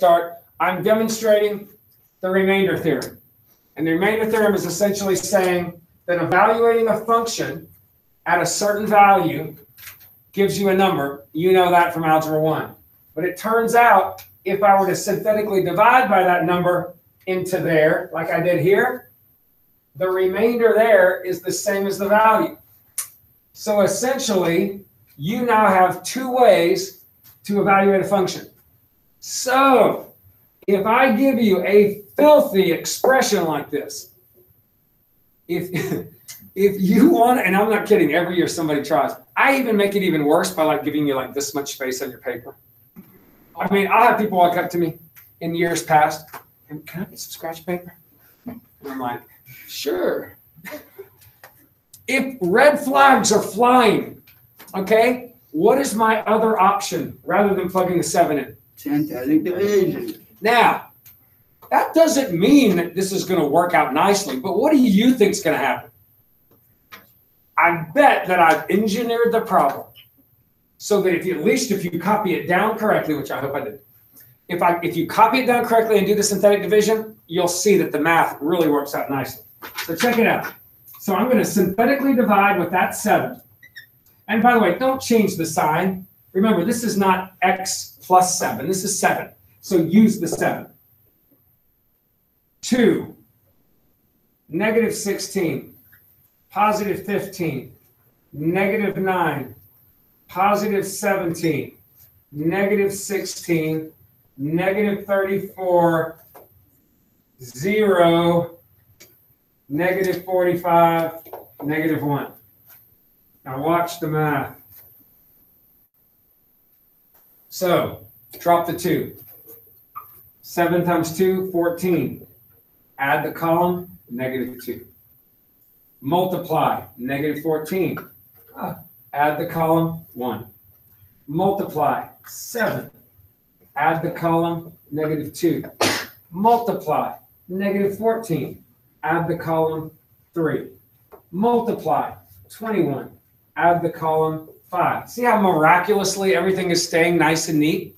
start, I'm demonstrating the remainder theorem. And the remainder theorem is essentially saying that evaluating a function at a certain value gives you a number. You know that from Algebra 1. But it turns out, if I were to synthetically divide by that number into there, like I did here, the remainder there is the same as the value. So essentially, you now have two ways to evaluate a function. So if I give you a filthy expression like this, if you want, and I'm not kidding, every year somebody tries. I even make it even worse by like giving you like this much space on your paper. I mean, I'll have people walk up to me in years past, and can I get some scratch paper? And I'm like, sure. If red flags are flying, okay, what is my other option rather than plugging the 7 in? Synthetic division. Now, that doesn't mean that this is going to work out nicely, but what do you think is going to happen? I bet that I've engineered the problem so that at least if you copy it down correctly, which I hope I did, if you copy it down correctly and do the synthetic division, you'll see that the math really works out nicely. So check it out. So I'm going to synthetically divide with that 7. And by the way, don't change the sign. Remember, this is not x plus 7. This is 7. So use the 7. 2, negative 16, positive 15, negative 9, positive 17, negative 16, negative 34, 0, negative 45, negative 1. Now watch the math. So drop the 2. 7 times 2, 14. Add the column, negative 2. Multiply, negative 14. Add the column, 1. Multiply, 7. Add the column, negative 2. Multiply, negative 14. Add the column, 3. Multiply, 21. Add the column, 5. See how miraculously everything is staying nice and neat?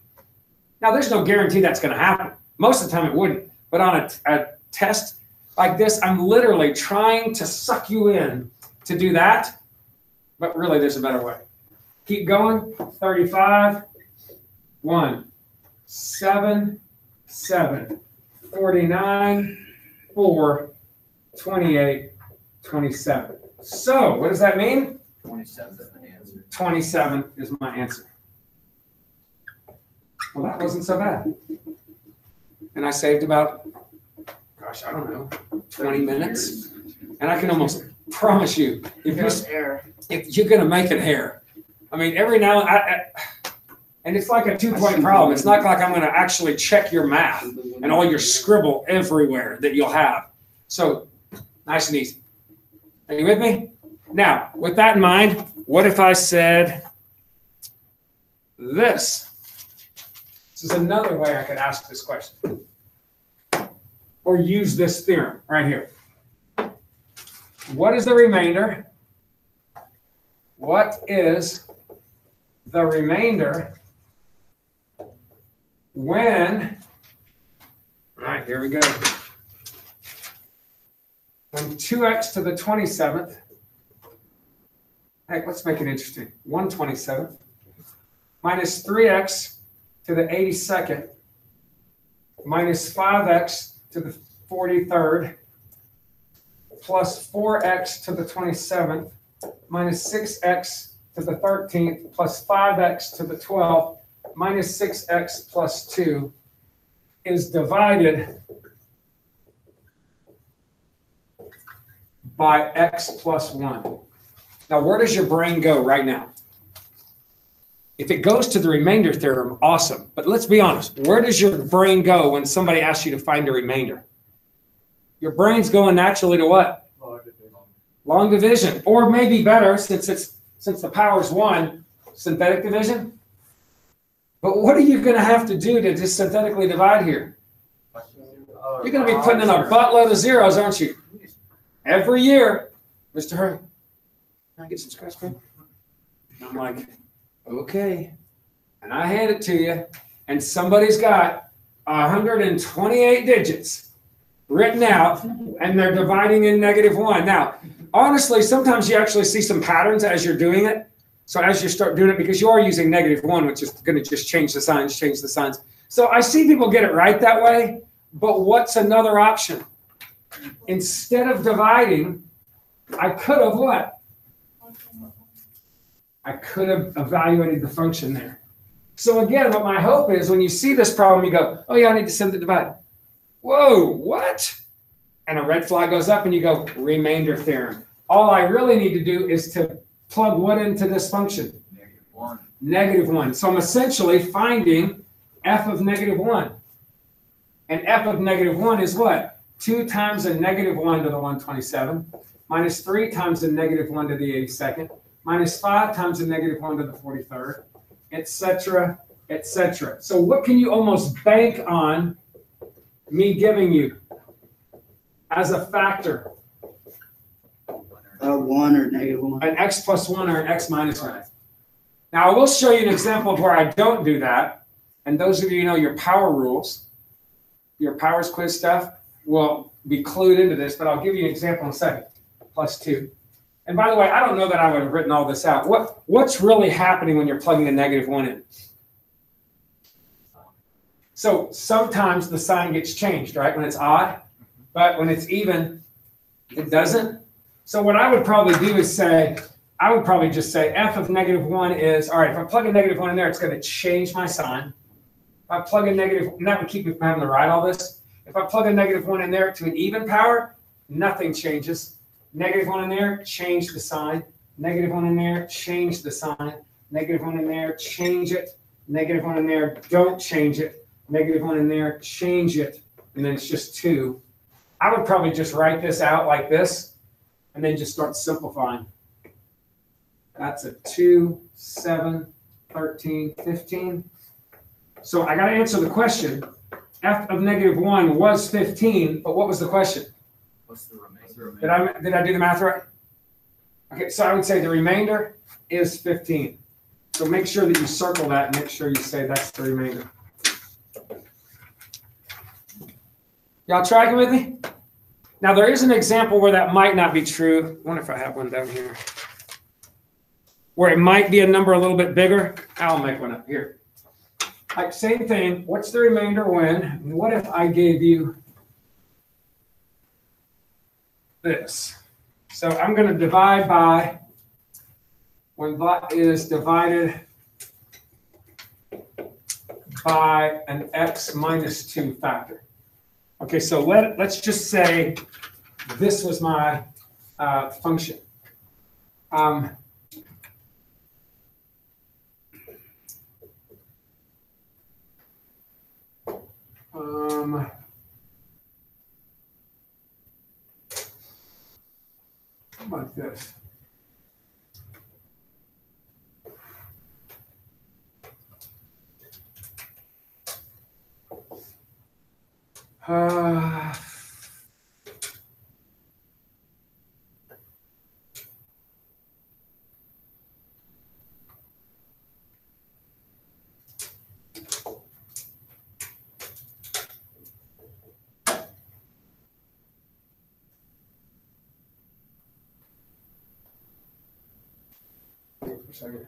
Now, there's no guarantee that's going to happen. Most of the time it wouldn't. But on a test like this, I'm literally trying to suck you in to do that. But really, there's a better way. Keep going. 35, 1, 7, 7, 49, 4, 28, 27. So what does that mean? 27 is the answer. 27 is my answer. Well, that wasn't so bad. And I saved about, gosh, I don't know, 20 minutes. And I can almost promise you, if you're going to make an error, I mean, every now and it's like a 2-point problem. It's not like I'm going to actually check your math and all your scribble everywhere that you'll have. So nice and easy. Are you with me? Now, with that in mind, what if I said this? This is another way I could ask this question. Or use this theorem right here. What is the remainder? What is the remainder when, all right, here we go. When 2x to the 27th, heck, let's make it interesting. 1/27th minus 3x to the 82nd minus 5x to the 43rd plus 4x to the 27th minus 6x to the 13th plus 5x to the 12th minus 6x plus 2 is divided by x plus 1. Now, where does your brain go right now? If it goes to the remainder theorem, awesome. But let's be honest, where does your brain go when somebody asks you to find a remainder? Your brain's going naturally to what? Long division. Or maybe better, since the power's 1, synthetic division. But what are you going to have to do to just synthetically divide here? You're going to be putting in a buttload of zeros, aren't you? Every year, Mr. Hurry, can I get some scratch paper? I'm like, okay. And I hand it to you, and somebody's got 128 digits written out, and they're dividing in -1. Now, honestly, sometimes you actually see some patterns as you're doing it. So as you start doing it, because you are using -1, which is going to just change the signs. So I see people get it right that way, but what's another option? Instead of dividing, I could have what? I could have evaluated the function there. So again, what my hope is, when you see this problem, you go, oh yeah, I need to send the divide. Whoa, what? And a red flag goes up and you go, remainder theorem. All I really need to do is to plug what into this function? -1. -1. So I'm essentially finding f of -1. And f of -1 is what? 2 times the -1 to the 127, minus 3 times the -1 to the 82nd, minus 5 times the -1 to the 43rd, etc., etc. So what can you almost bank on me giving you as a factor? 1 or -1. An x plus 1 or an x minus 1. Now, I will show you an example of where I don't do that. And those of you who know your power rules, your powers quiz stuff, will be clued into this, but I'll give you an example in a second. Plus 2. And by the way, I don't know that I would have written all this out. What's really happening when you're plugging a -1 in? So sometimes the sign gets changed, right? When it's odd, but when it's even, it doesn't. So what I would probably do is say, I would probably just say f of -1 is, all right, if I plug a -1 in there, it's going to change my sign. If I plug a negative, and that would keep me from having to write all this. If I plug a -1 in there to an even power, nothing changes. -1 in there, change the sign. -1 in there, change the sign. -1 in there, change it. -1 in there, don't change it. -1 in there, change it. And then it's just 2. I would probably just write this out like this and then just start simplifying. That's a 2, 7, 13, 15. So I got to answer the question. F of -1 was 15, but what was the question? What's the remainder? Did I do the math right? Okay, so I would say the remainder is 15. So make sure that you circle that and make sure you say that's the remainder. Y'all tracking with me? Now there is an example where that might not be true. I wonder if I have one down here. Where it might be a number a little bit bigger. I'll make one up here. Like same thing, what's the remainder when? And what if I gave you this? So I'm going to divide by, when that is divided by an x minus 2 factor. Okay, so let's just say this was my function. Like this. Second.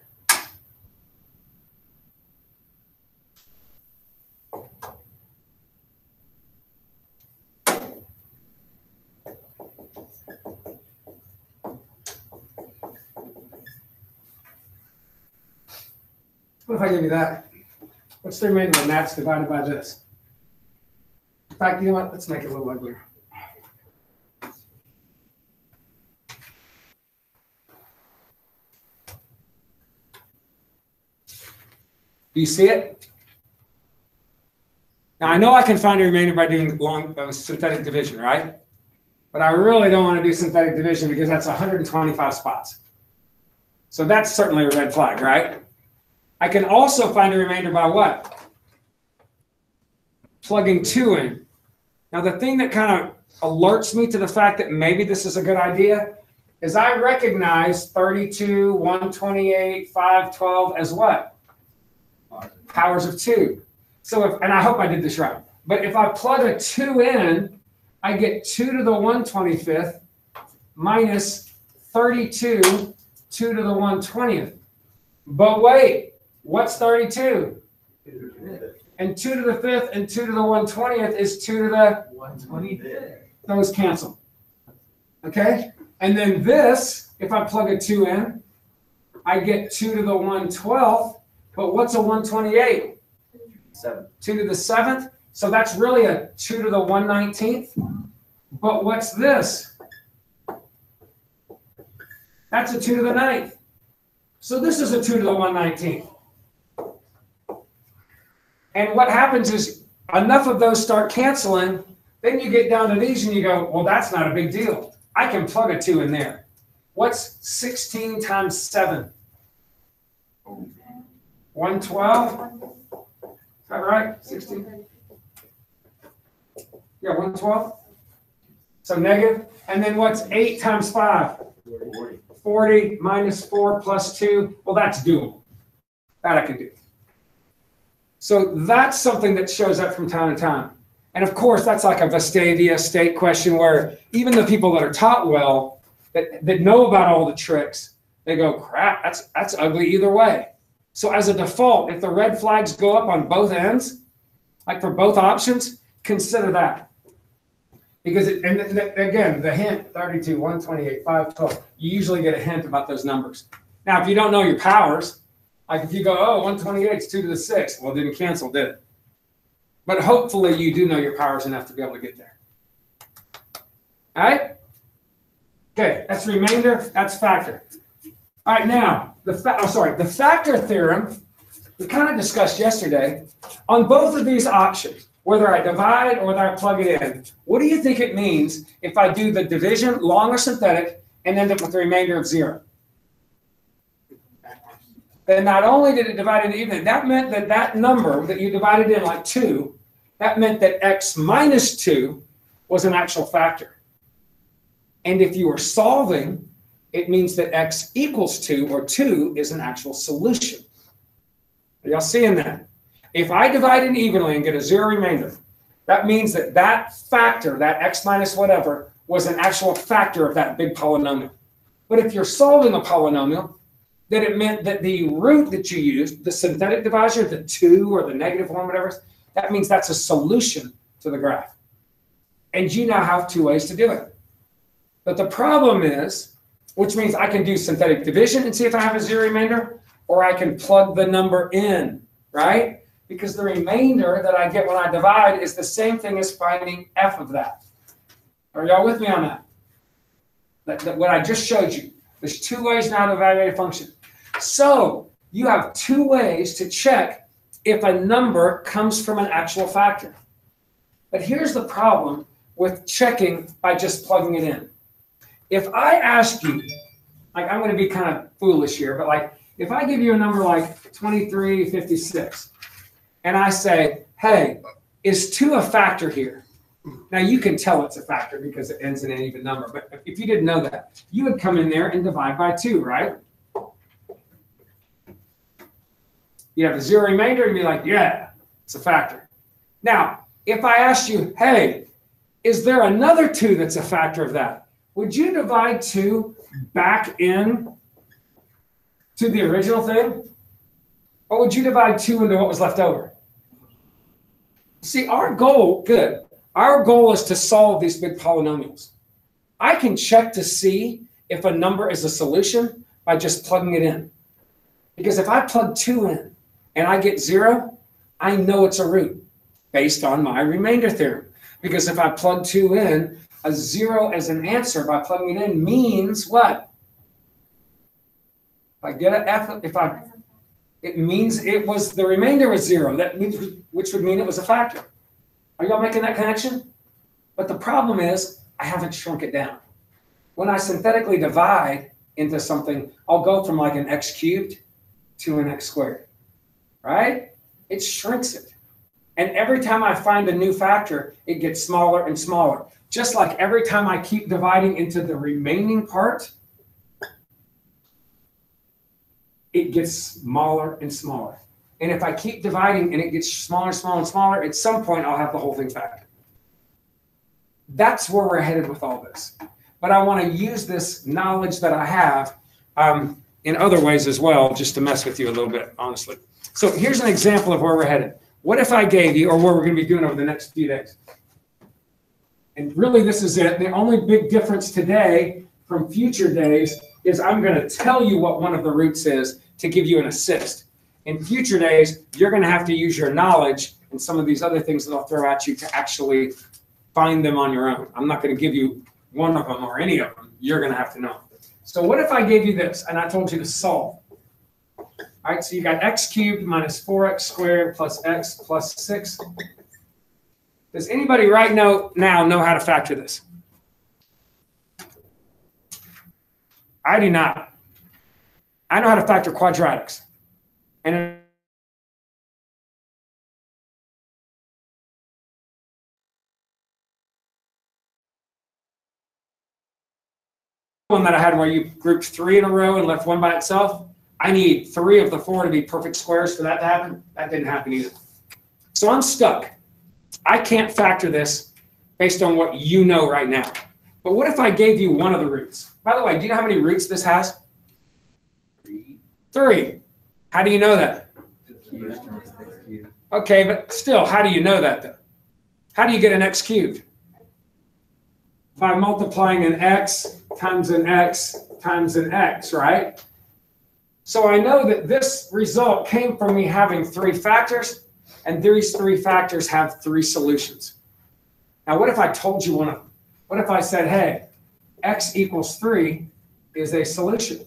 What if I give you that? What's the remainder when that's divided by this? In fact, you know what? Let's make it a little uglier. Do you see it? Now, I know I can find a remainder by doing synthetic division, right? But I really don't want to do synthetic division because that's 125 spots. So that's certainly a red flag, right? I can also find a remainder by what? Plugging 2 in. Now, the thing that kind of alerts me to the fact that maybe this is a good idea is I recognize 32, 128, 512 as what? Powers of 2. So if, and I hope I did this right. But if I plug a 2 in, I get 2 to the 125th minus 32, 2 to the 120th. But wait, what's 32? And 2 to the 5th and 2 to the 120th is 2 to the 125th. Those cancel. Okay? And then this, if I plug a 2 in, I get 2 to the 112th. But what's a 128? 7. 2 to the 7th. So that's really a 2 to the 119th. But what's this? That's a 2 to the 9th. So this is a 2 to the 119th. And what happens is enough of those start canceling, then you get down to these and you go, well, that's not a big deal. I can plug a 2 in there. What's 16 times 7? 112? Is that right? 16? Yeah, 112. So negative. And then what's 8 times 5? 40 minus 4 plus 2. Well, that's doable. That I can do. So that's something that shows up from time to time. And of course, that's like a Vestavia state question where even the people that are taught well, that know about all the tricks, they go, crap, that's ugly either way. So as a default, if the red flags go up on both ends, like for both options, consider that. Because, again, the hint, 32, 128, 512, you usually get a hint about those numbers. Now, if you don't know your powers, like if you go, oh, 128 is 2 to the 6th, well, it didn't cancel, did it? But hopefully you do know your powers enough to be able to get there. All right? Okay, that's remainder, that's factor. All right, now, the factor theorem, we kind of discussed yesterday. On both of these options, whether I divide or whether I plug it in, what do you think it means if I do the division, long or synthetic, and end up with the remainder of 0? Then not only did it divide into even, that meant that that number that you divided in like 2, that meant that x minus 2 was an actual factor. And if you were solving, it means that x equals 2, or 2 is an actual solution. Are y'all seeing that? If I divide it evenly and get a 0 remainder, that means that that factor, that x minus whatever, was an actual factor of that big polynomial. But if you're solving a polynomial, then it meant that the root that you used, the synthetic divisor, the 2 or the negative 1, whatever, that means that's a solution to the graph. And you now have 2 ways to do it. But the problem is, which means I can do synthetic division and see if I have a 0 remainder, or I can plug the number in, right? Because the remainder that I get when I divide is the same thing as finding f of that. Are y'all with me on that? That what I just showed you. There's 2 ways now to evaluate a function. So you have 2 ways to check if a number comes from an actual factor. But here's the problem with checking by just plugging it in. If I ask you, like I'm going to be kind of foolish here, but like if I give you a number like 2356, and I say, hey, is 2 a factor here? Now you can tell it's a factor because it ends in an even number, but if you didn't know that, you would come in there and divide by 2, right? You have a 0 remainder and be like, yeah, it's a factor. Now, if I asked you, hey, is there another 2 that's a factor of that? Would you divide 2 back in to the original thing? Or would you divide 2 into what was left over? See, our goal is to solve these big polynomials. I can check to see if a number is a solution by just plugging it in. Because if I plug 2 in and I get 0, I know it's a root based on my remainder theorem. Because if I plug 2 in, a 0 as an answer by plugging it in means what? If I get an f, it means it was the remainder was 0. That means, which would mean it was a factor. Are y'all making that connection? But the problem is I haven't shrunk it down. When I synthetically divide into something, I'll go from like an x cubed to an x squared, right? It shrinks it. And every time I find a new factor, it gets smaller and smaller. Just like every time I keep dividing into the remaining part, it gets smaller and smaller. And if I keep dividing and it gets smaller, smaller, and smaller, at some point I'll have the whole thing factored. That's where we're headed with all this. But I want to use this knowledge that I have in other ways as well, just to mess with you a little bit, honestly. So here's an example of where we're headed. What if I gave you, or what we're going to be doing over the next few days? And really, this is it. The only big difference today from future days is I'm going to tell you what one of the roots is to give you an assist. In future days, you're going to have to use your knowledge and some of these other things that I'll throw at you to actually find them on your own. I'm not going to give you one of them or any of them. You're going to have to know. So what if I gave you this and I told you to solve? All right, so you got x cubed minus 4x squared plus x plus 6. Does anybody right now know how to factor this? I do not. I know how to factor quadratics. And one that I had where you grouped 3 in a row and left one by itself, I need 3 of the 4 to be perfect squares for that to happen. That didn't happen either. So I'm stuck. I can't factor this based on what you know right now. But what if I gave you one of the roots? By the way, do you know how many roots this has? 3. How do you know that? Okay, but still, how do you know that though? How do you get an x cubed? By multiplying an x times an x times an x, right? So I know that this result came from me having 3 factors, and these 3 factors have 3 solutions. Now, what if I told you one of them? What if I said, hey, x equals 3 is a solution?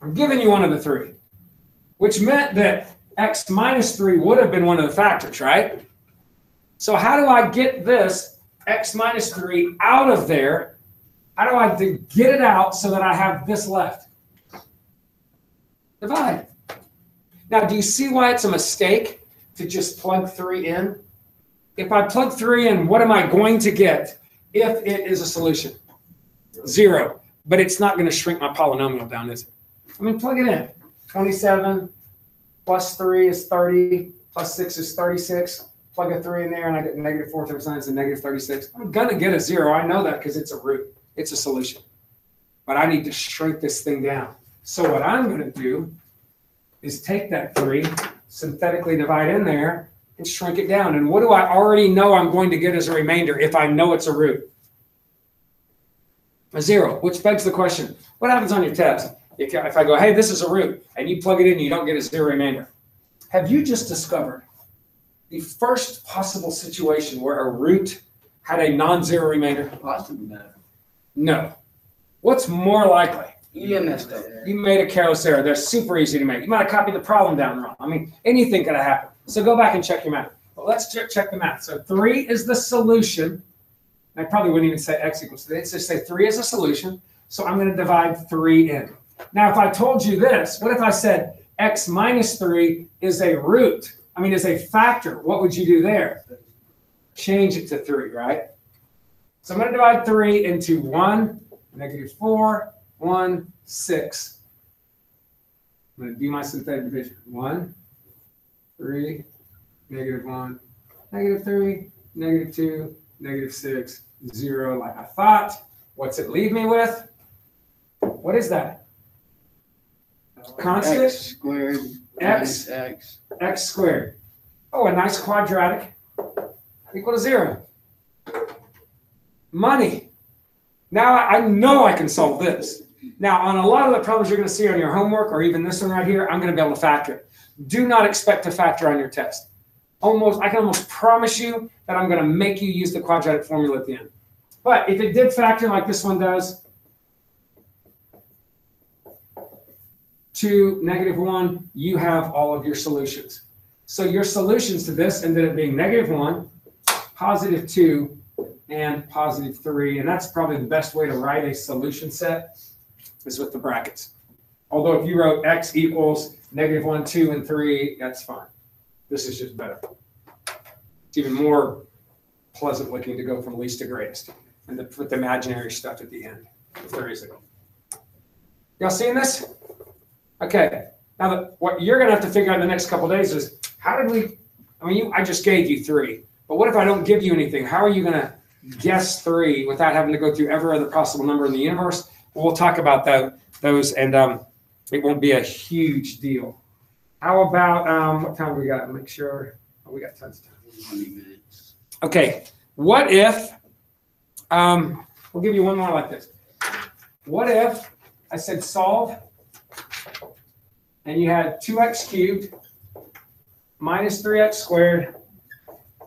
I'm giving you one of the 3, which meant that x minus 3 would have been one of the factors, right? So how do I get this x minus 3 out of there? How do I get it out so that I have this left? Divide. Now, do you see why it's a mistake to just plug 3 in? If I plug 3 in, what am I going to get if it is a solution? 0. But it's not going to shrink my polynomial down, is it? I mean, plug it in. 27 plus 3 is 30, plus 6 is 36. Plug a 3 in there, and I get negative 4 times 9 is a negative 36. I'm going to get a 0. I know that because it's a root. It's a solution. But I need to shrink this thing down. So what I'm going to do is take that 3, synthetically divide in there, and shrink it down. And what do I already know I'm going to get as a remainder if I know it's a root? A 0, which begs the question, what happens on your test? If I go, hey, this is a root, and you plug it in, and you don't get a 0 remainder. Have you just discovered the first possible situation where a root had a non-zero remainder? Possibly no. No. What's more likely? You messed up. You made a careless error. They're super easy to make. You might have copied the problem down wrong. I mean, anything could have happened. So go back and check your math. But let's check the math. So 3 is the solution. I probably wouldn't even say x equals 3. Let's just say 3 is a solution. So I'm going to divide 3 in. Now, if I told you this, what if I said x minus 3 is a root? I mean, is a factor. What would you do there? Change it to 3, right? So I'm going to divide 3 into 1, negative 4, 1, 6. I'm going to do my synthetic division. 1, 3, negative 1, negative 3, negative 2, negative 6, 0, like I thought. What's it leave me with? What is that? Constant? X squared minus x. X squared. Oh, a nice quadratic equal to 0. Money. Now I know I can solve this. Now, on a lot of the problems you're going to see on your homework, or even this one right here, I'm going to be able to factor it. Do not expect to factor on your test. I can almost promise you that I'm going to make you use the quadratic formula at the end. But if it did factor like this one does, 2, negative 1, you have all of your solutions. So your solutions to this ended up being negative 1, positive 2, and positive 3. And that's probably the best way to write a solution set is with the brackets. Although if you wrote x equals negative 1, 2, and 3, that's fine. This is just better. It's even more pleasant looking to go from least to greatest and to put the imaginary stuff at the end, if there is a goal. Y'all seeing this? Okay, Now, what you're going to have to figure out in the next couple of days is, how did we, I mean, I just gave you 3. But what if I don't give you anything? How are you going to guess 3 without having to go through every other possible number in the universe? Well, we'll talk about those, and it won't be a huge deal. How about, what time we got? Make sure, oh, we got tons of time. 20 minutes. Okay, what if, we'll give you one more like this. What if I said solve, and you had 2x cubed minus 3x squared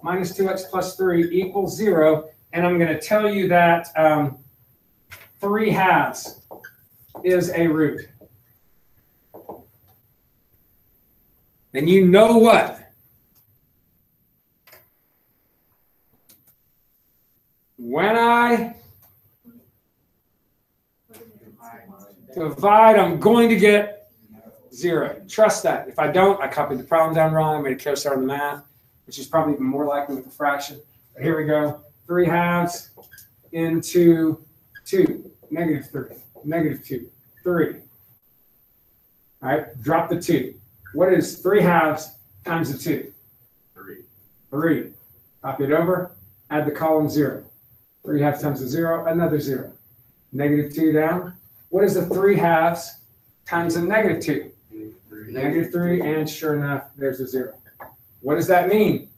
minus 2x plus 3 equals 0, and I'm going to tell you that 3/2 is a root. Then you know what? When I divide, I'm going to get 0. Trust that. If I don't, I copied the problem down wrong. I made a co-star on the math, which is probably even more likely with the fraction. But here we go. 3/2 into 2. Negative 3. Negative 2. 3. All right. Drop the 2. What is 3/2 times the 2? 3. 3. Copy it over. Add the column 0. 3/2 times the 0. Another 0. Negative 2 down. What is the 3/2 times the negative 2? Negative 3, and sure enough, there's a 0. What does that mean?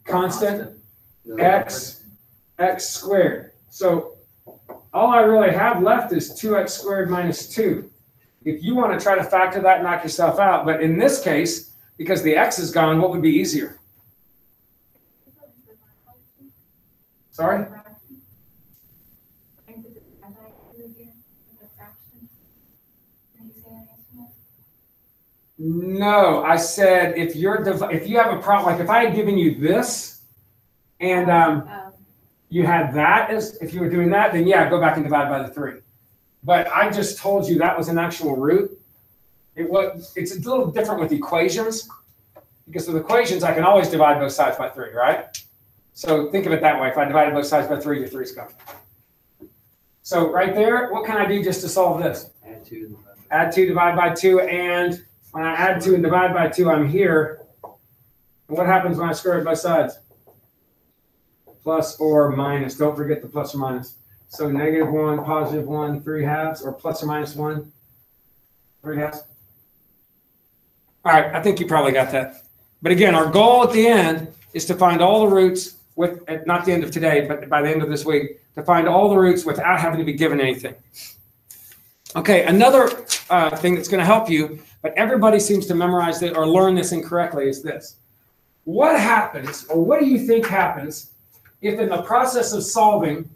Constant x squared. So all I really have left is 2x squared minus 2. If you want to try to factor that, knock yourself out. But in this case, because the x is gone, what would be easier? Sorry? No, I said if you have a problem, like if I had given you this and you had that as if you were doing that, then yeah, go back and divide by the 3. But I just told you that was an actual root. It's a little different with equations, because with equations I can always divide both sides by 3, right? So think of it that way. If I divided both sides by 3, your 3's gone. So right there, what can I do just to solve this? Add 2. Add 2, divide by 2, and when I add 2 and divide by 2, I'm here. And what happens when I square both sides? Plus or minus. Don't forget the plus or minus. So -1, +1, 3/2, or plus or minus 1, 3/2. All right, I think you probably got that. But again, our goal at the end is to find all the roots with, not the end of today, but by the end of this week, to find all the roots without having to be given anything. Okay, another thing that's going to help you, but everybody seems to memorize it or learn this incorrectly, is this. What happens, or what do you think happens, if in the process of solving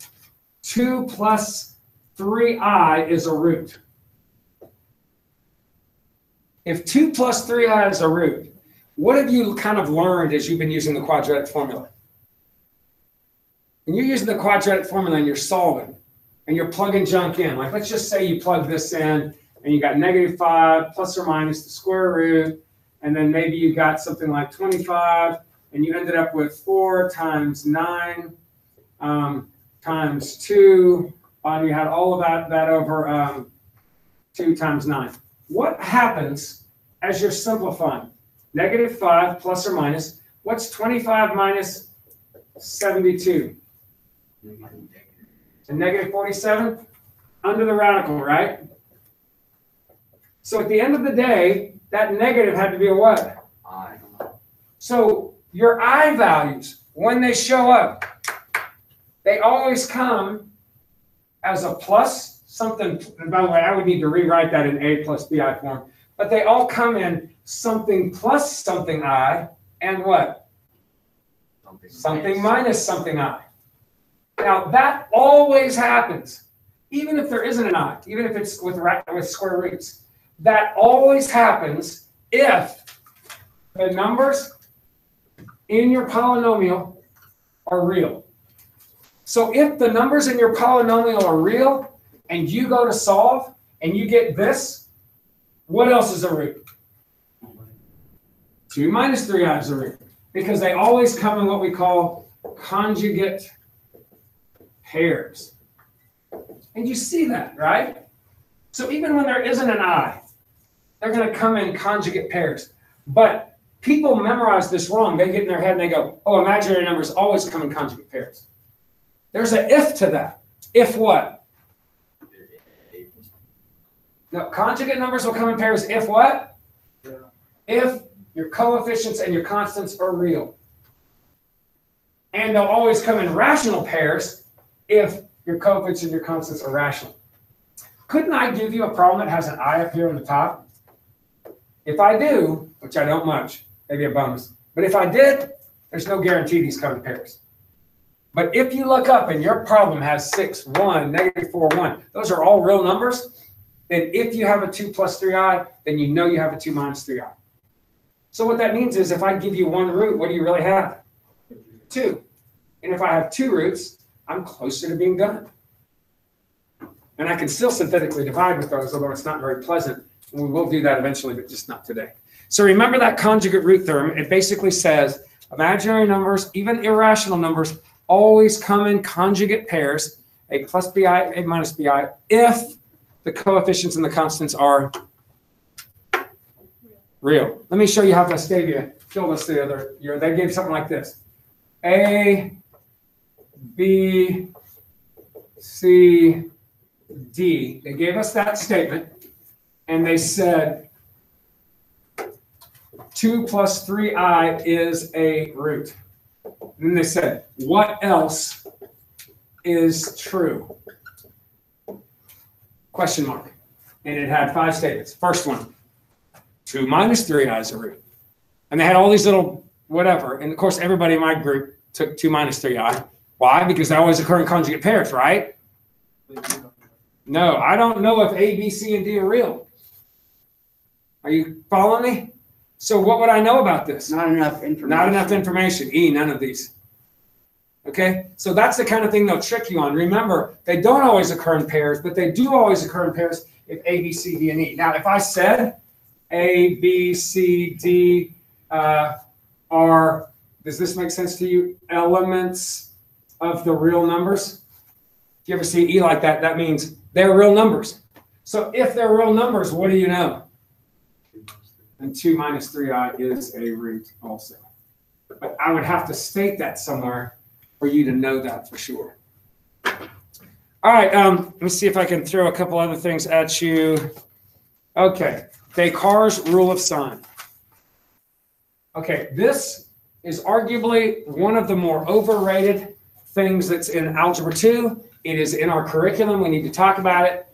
2 plus 3i is a root? If 2 plus 3i is a root, what have you kind of learned as you've been using the quadratic formula? When you're using the quadratic formula and you're solving, and you're plugging junk in, like let's just say you plug this in, and you got -5 plus or minus the square root, and then maybe you got something like 25, and you ended up with 4 times 9 times 2, and you had all of that over 2 times 9. What happens as you're simplifying? -5 plus or minus, what's 25 minus 72? And -47 under the radical, right? So at the end of the day, that negative had to be a what? I. So your I values, when they show up, they always come as a plus something. And by the way, I would need to rewrite that in A plus BI form. But they all come in something plus something I and what? Something minus something I. Now, that always happens, even if there isn't an I, even if it's with square roots. That always happens if the numbers in your polynomial are real. So if the numbers in your polynomial are real, and you go to solve, and you get this, what else is a root? 2 minus 3i is a root, because they always come in what we call conjugate pairs. And you see that, right? So even when there isn't an I, they're going to come in conjugate pairs. But people memorize this wrong. They get in their head and they go, oh, imaginary numbers always come in conjugate pairs. There's an if to that. If what? No, conjugate numbers will come in pairs if what? Yeah. If your coefficients and your constants are real. And they'll always come in rational pairs if your coefficients and your constants are rational. Couldn't I give you a problem that has an I up here on the top? If I do, which I don't much, maybe a bonus, but if I did, there's no guarantee these come in pairs. But if you look up and your problem has 6, 1, negative 4, 1, those are all real numbers, then if you have a 2 plus 3i, then you know you have a 2 minus 3i. So what that means is if I give you one root, what do you really have? 2. And if I have 2 roots, I'm closer to being done. And I can still synthetically divide with those, although it's not very pleasant. And we will do that eventually, but just not today. So remember that conjugate root theorem. It basically says imaginary numbers, even irrational numbers, always come in conjugate pairs, a plus bi, a minus bi, if the coefficients and the constants are real. Let me show you how Vestavia killed us the other year. They gave something like this. A, B, C, D. They gave us that statement, and they said 2 plus 3i is a root. And then they said, what else is true? Question mark. And it had 5 statements. First one, 2 minus 3i is a root. And they had all these little whatever. And of course, everybody in my group took 2 minus 3i. Why? Because they always occur in conjugate pairs, right? No, I don't know if A, B, C, and D are real. Are you following me? So what would I know about this? Not enough information. Not enough information. E, none of these. Okay? So that's the kind of thing they'll trick you on. Remember, they don't always occur in pairs, but they do always occur in pairs if A, B, C, D, and E. Now, if I said A, B, C, D are, does this make sense to you? Elements of the real numbers? If you ever see E like that, that means they're real numbers. So if they're real numbers, what do you know? And 2 minus 3i is a root also. But I would have to state that somewhere for you to know that for sure. All right, let me see if I can throw a couple other things at you. Okay, Descartes' rule of sign. Okay, this is arguably one of the more overrated things that's in Algebra 2. It is in our curriculum. We need to talk about it.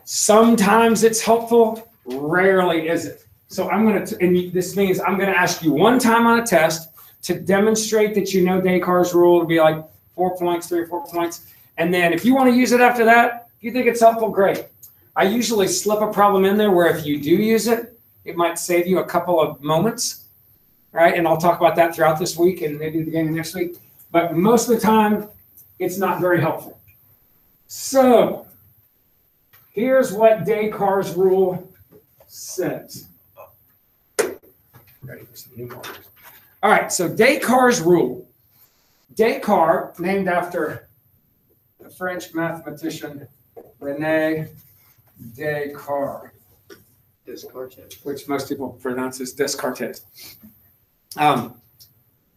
Sometimes it's helpful. Rarely is it. So I'm going to, and this means I'm going to ask you one time on a test to demonstrate that you know Descartes' rule. It'll be like 4 points, 3 or 4 points. And then if you want to use it after that, if you think it's helpful, great. I usually slip a problem in there where if you do use it, it might save you a couple of moments, right? And I'll talk about that throughout this week and maybe the beginning of next week. But most of the time, it's not very helpful. So here's what Descartes' rule says. Ready for some new markers. All right, so Descartes' rule. Descartes, named after the French mathematician René Descartes. Descartes. Which most people pronounce as Descartes.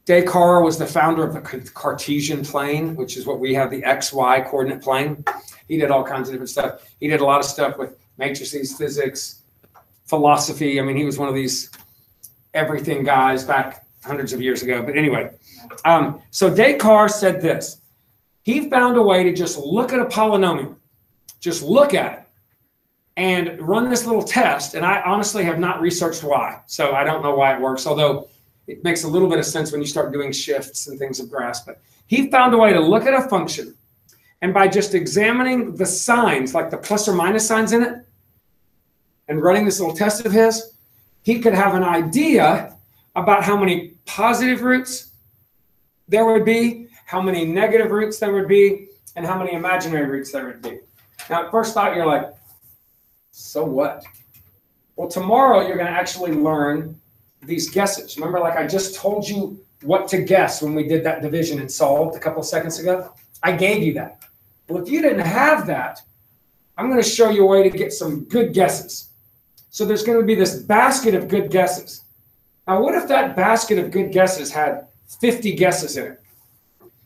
Descartes was the founder of the Cartesian plane, which is what we have, the XY coordinate plane. He did all kinds of different stuff. He did a lot of stuff with matrices, physics, philosophy. I mean, he was one of these everything guys back hundreds of years ago. But anyway, so Descartes said this. He found a way to just look at a polynomial, just look at it, and run this little test. And I honestly have not researched why. So I don't know why it works, although it makes a little bit of sense when you start doing shifts and things of graphs. But he found a way to look at a function, and by just examining the signs, like the plus or minus signs in it, and running this little test of his, he could have an idea about how many positive roots there would be, how many negative roots there would be, and how many imaginary roots there would be. Now, at first thought, you're like, so what? Well, tomorrow you're going to actually learn these guesses. Remember, like I just told you what to guess when we did that division and solved a couple of seconds ago? I gave you that. Well, if you didn't have that, I'm going to show you a way to get some good guesses. So there's going to be this basket of good guesses. Now, what if that basket of good guesses had 50 guesses in it?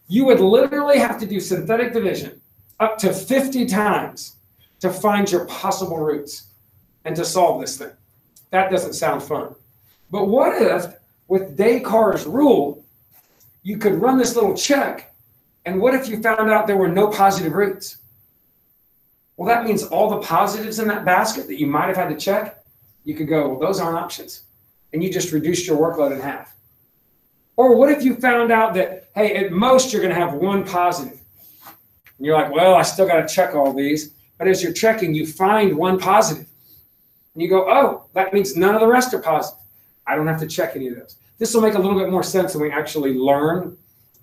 You would literally have to do synthetic division up to 50 times to find your possible roots and to solve this thing. That doesn't sound fun. But what if, with Descartes' rule, you could run this little check, and what if you found out there were no positive roots? Well, that means all the positives in that basket that you might have had to check, you could go, well, those aren't options. And you just reduced your workload in half. Or what if you found out that, hey, at most you're going to have one positive? And you're like, well, I still got to check all these. But as you're checking, you find one positive. And you go, oh, that means none of the rest are positive. I don't have to check any of those. This will make a little bit more sense when we actually learn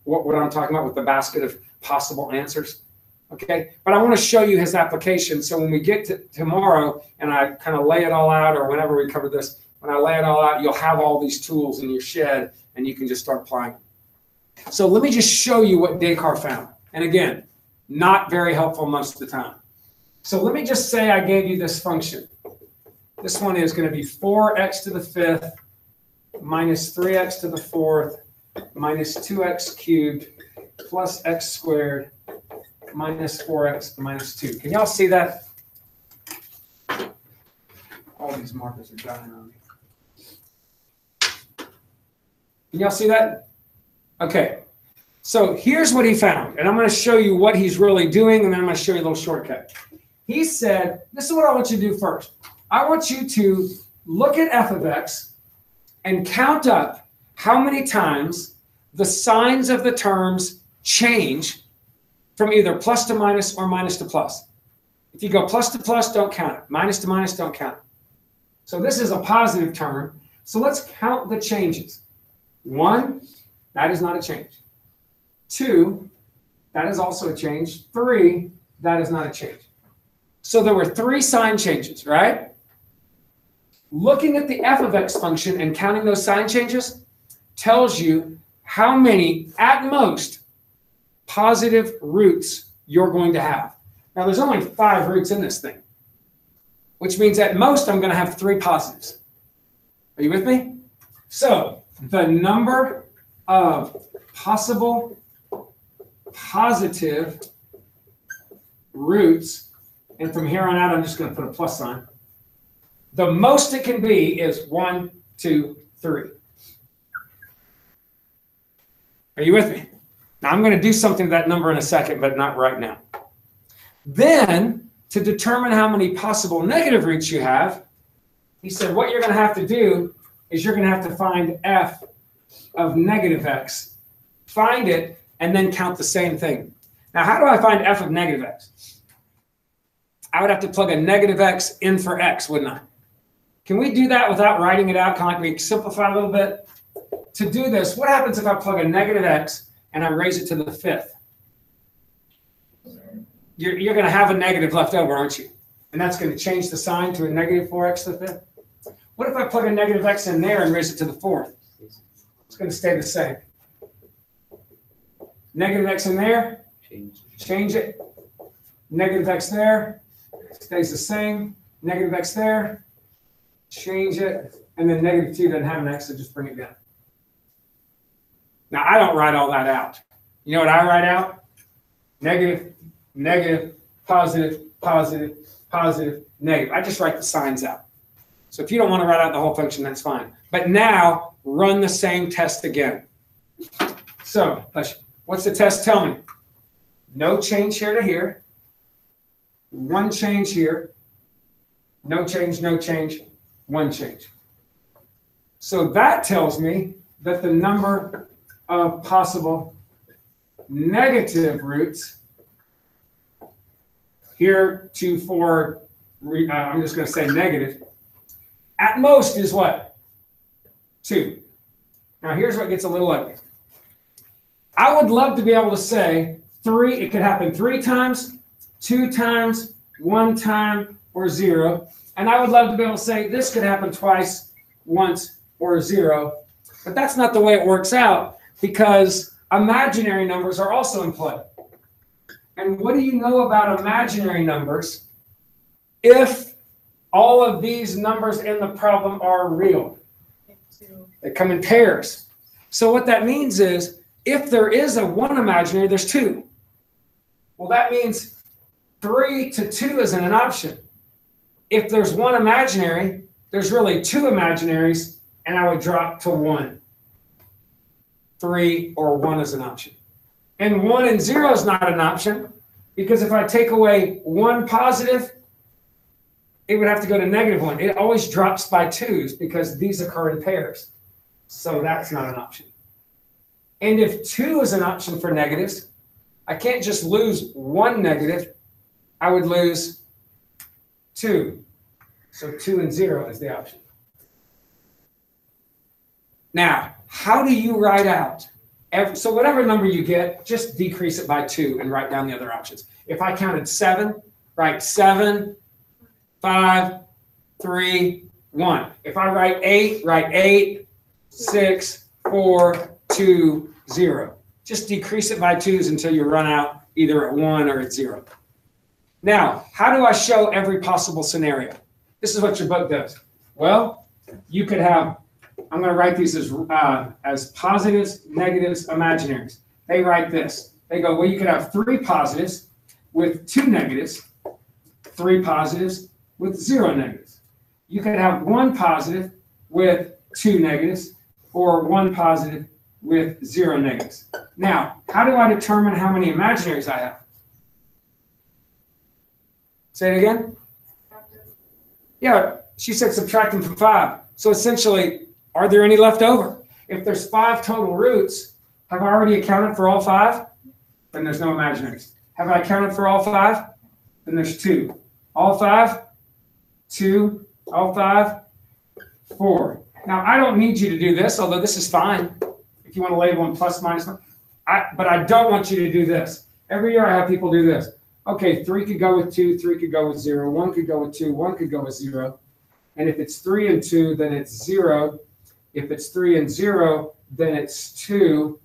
what I'm talking about with the basket of possible answers. Okay, but I want to show you his application. So when we get to tomorrow and I kind of lay it all out, or whenever we cover this, when I lay it all out, you'll have all these tools in your shed and you can just start applying them. So let me just show you what Descartes found. And again, not very helpful most of the time. So let me just say I gave you this function. This one is going to be 4x to the 5th minus 3x to the 4th minus 2x cubed plus x squared minus 4x minus 2. Can y'all see that? All these markers are dying on me. Can y'all see that? Okay. So here's what he found. And I'm going to show you what he's really doing, and then I'm going to show you a little shortcut. He said, this is what I want you to do first. I want you to look at f of x and count up how many times the signs of the terms change from either plus to minus or minus to plus. If you go plus to plus, don't count it. Minus to minus, don't count it. So this is a positive term. So let's count the changes. 1, that is not a change. 2, that is also a change. 3, that is not a change. So there were 3 sign changes, right? Looking at the f of x function and counting those sign changes tells you how many, at most, positive roots you're going to have. Now, there's only 5 roots in this thing, which means at most I'm going to have 3 positives. Are you with me? So the number of possible positive roots, and from here on out, I'm just going to put a plus sign. The most it can be is 1, 2, 3. Are you with me? Now, I'm going to do something to that number in a second, but not right now. Then, to determine how many possible negative roots you have, he said what you're going to have to do is you're going to have to find f of negative x. Find it, and then count the same thing. Now, how do I find f of negative x? I would have to plug a negative x in for x, wouldn't I? Can we do that without writing it out? Kind of like we simplify a little bit? To do this, what happens if I plug a negative x and I raise it to the 5th? You're going to have a negative left over, aren't you? And that's going to change the sign to a negative 4x to the 5th. What if I plug a negative x in there and raise it to the 4th? It's going to stay the same. Negative x in there, change it. Negative x there, stays the same. Negative x there, change it. And then negative 2 doesn't have an x, so just bring it down. Now, I don't write all that out. You know what I write out? Negative, negative, positive, positive, positive, negative. I just write the signs out. So if you don't want to write out the whole function, that's fine. But now, run the same test again. So, what's the test tell me? No change here to here. 1 change here. No change, 1 change. So that tells me that the number of possible negative roots here to 4, I'm just going to say negative, at most is what? 2. Now here's what gets a little ugly. I would love to be able to say 3, it could happen 3 times, 2 times, 1 time, or 0. And I would love to be able to say this could happen twice, once, or 0. But that's not the way it works out, because imaginary numbers are also in play. And what do you know about imaginary numbers if all of these numbers in the problem are real. They come in pairs. So what that means is, if there is a 1 imaginary, there's 2. Well, that means 3 to 2 isn't an option. If there's 1 imaginary, there's really 2 imaginaries, and I would drop to 1. 3 or 1 is an option. And 1 and 0 is not an option, because if I take away 1 positive, it would have to go to -1. It always drops by 2s because these occur in pairs. So that's not an option. And if 2 is an option for negatives, I can't just lose 1 negative. I would lose 2. So 2 and 0 is the option. Now, how do you write out? So whatever number you get, just decrease it by 2 and write down the other options. If I counted 7, write 7, 5, 3, 1. If I write 8, write 8, 6, 4, 2, 0. Just decrease it by 2s until you run out either at 1 or at 0. Now, how do I show every possible scenario? This is what your book does. Well, you could have, I'm going to write these as positives, negatives, imaginaries. They write this. They go, well, you could have 3 positives with 2 negatives, 3 positives with 0 negatives. You could have 1 positive with 2 negatives, or 1 positive with 0 negatives. Now, how do I determine how many imaginaries I have? Say it again? Yeah, she said subtract them from 5. So essentially, are there any left over? If there's 5 total roots, have I already accounted for all 5? Then there's no imaginaries. Have I accounted for all 5? Then there's 2. All 5? 2. All 5? 4. Now, I don't need you to do this, although this is fine. If you want to label them plus, minus, but I don't want you to do this. Every year I have people do this. Okay, 3 could go with 2, 3 could go with 0, 1 could go with 2, 1 could go with 0. And if it's 3 and 2, then it's 0. If it's 3 and 0, then it's 2.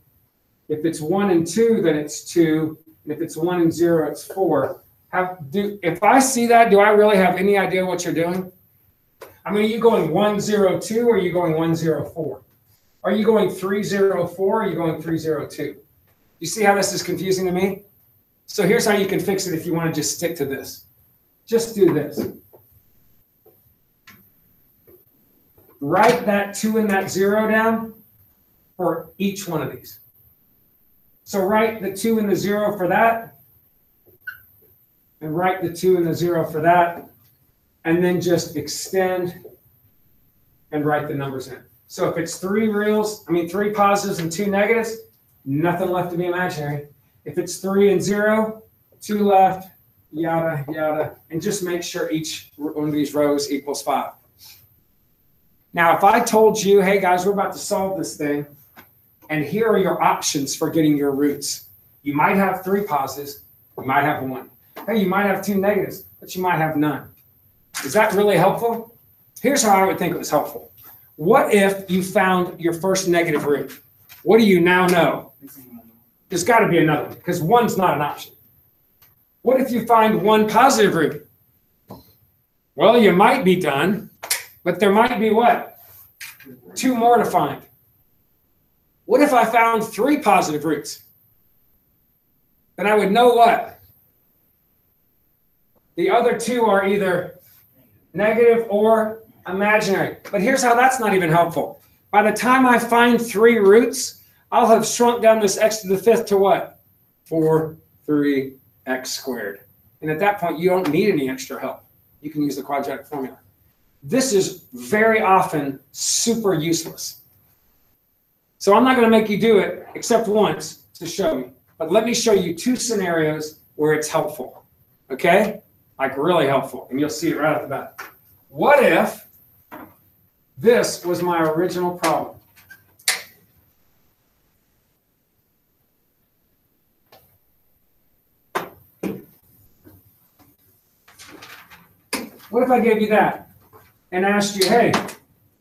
If it's 1 and 2, then it's 2. And if it's 1 and 0, it's 4. If I see that, do I really have any idea what you're doing? I mean, are you going 1, 0, 2, or are you going 1, 0, 4? Are you going 3, 0, 4, or are you going 3, 0, 2? You see how this is confusing to me? So here's how you can fix it if you want to just stick to this. Just do this. Write that 2 and that 0 down for each one of these. So write the 2 and the 0 for that, and write the 2 and the 0 for that, and then just extend and write the numbers in. So if it's 3 positives and 2 negatives, nothing left to be imaginary. If it's 3 and 0, 2 left, yada, yada, and just make sure each one of these rows equals 5. Now, if I told you, hey guys, we're about to solve this thing, and here are your options for getting your roots. You might have 3 positives, you might have 1. Hey, you might have 2 negatives, but you might have none. Is that really helpful? Here's how I would think it was helpful. What if you found your first negative root? What do you now know? There's got to be another one, because 1's not an option. What if you find 1 positive root? Well, you might be done, but there might be what? 2 more to find. What if I found 3 positive roots? Then I would know what? The other 2 are either negative or imaginary. But here's how that's not even helpful. By the time I find 3 roots, I'll have shrunk down this x to the 5th to what? 4, 3, x squared. And at that point, you don't need any extra help. You can use the quadratic formula. This is very often super useless. So I'm not going to make you do it except once to show you. But let me show you 2 scenarios where it's helpful. Okay? Like really helpful. And you'll see it right off the bat. What if this was my original problem? What if I gave you that and asked you, hey,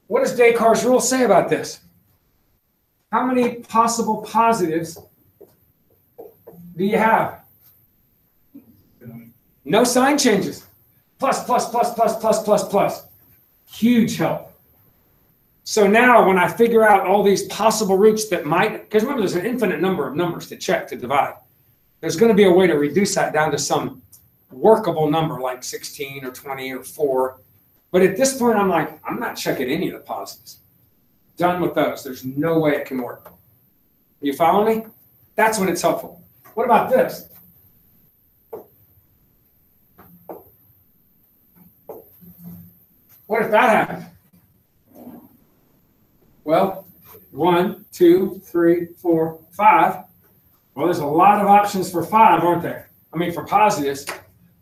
what does Descartes' rule say about this? How many possible positives do you have? No sign changes. plus, plus, plus, plus, plus, plus, plus. Huge help. So now when I figure out all these possible roots that might, because remember there's an infinite number of numbers to check, to divide. There's going to be a way to reduce that down to some workable number like 16 or 20 or 4. But at this point, I'm like, I'm not checking any of the positives. Done with those. There's no way it can work. You follow me? That's when it's helpful. What about this? What if that happened? Well, 1, 2, 3, 4, 5. Well, there's a lot of options for 5, aren't there? I mean, for positives.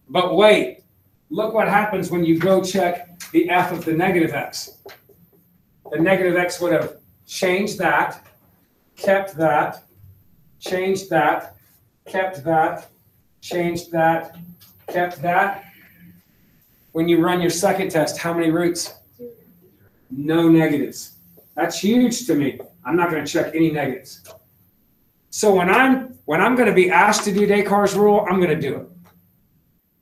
But wait, look what happens when you go check the f of the negative x. The negative x would have changed that, kept that, changed that, kept that, changed that, kept that. When you run your second test, how many roots? No negatives. That's huge to me. I'm not going to check any negatives. So when I'm going to be asked to do Descartes' rule, I'm going to do it.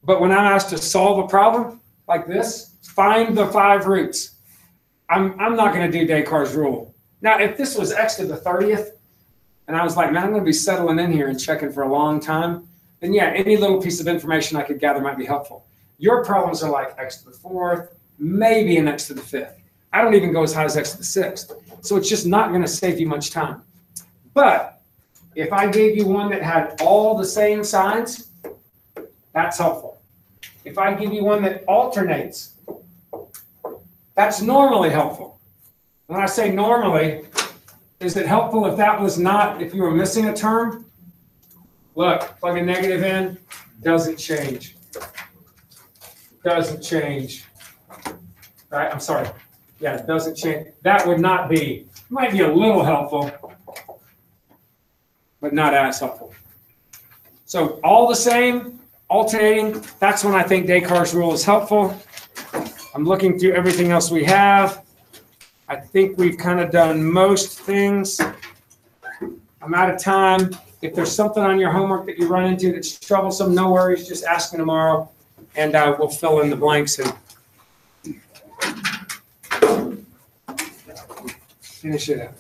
But when I'm asked to solve a problem like this, find the 5 roots, I'm not going to do Descartes' rule. Now, if this was x to the 30th, and I was like, man, I'm going to be settling in here and checking for a long time, then yeah, any little piece of information I could gather might be helpful. Your problems are like x to the 4th, maybe an x to the 5th. I don't even go as high as x to the 6th. So it's just not going to save you much time. But if I gave you one that had all the same signs, that's helpful. If I give you one that alternates, that's normally helpful. When I say normally, is it helpful if that was not, if you were missing a term? Look, plug a negative in, doesn't change. Doesn't change. Right? I'm sorry. Yeah, it doesn't change. That would not be, might be a little helpful, but not as helpful. So all the same, alternating, that's when I think Descartes' rule is helpful. I'm looking through everything else we have. I think we've kind of done most things. I'm out of time. If there's something on your homework that you run into that's troublesome, no worries, just ask me tomorrow, and we'll fill in the blanks and finish it up.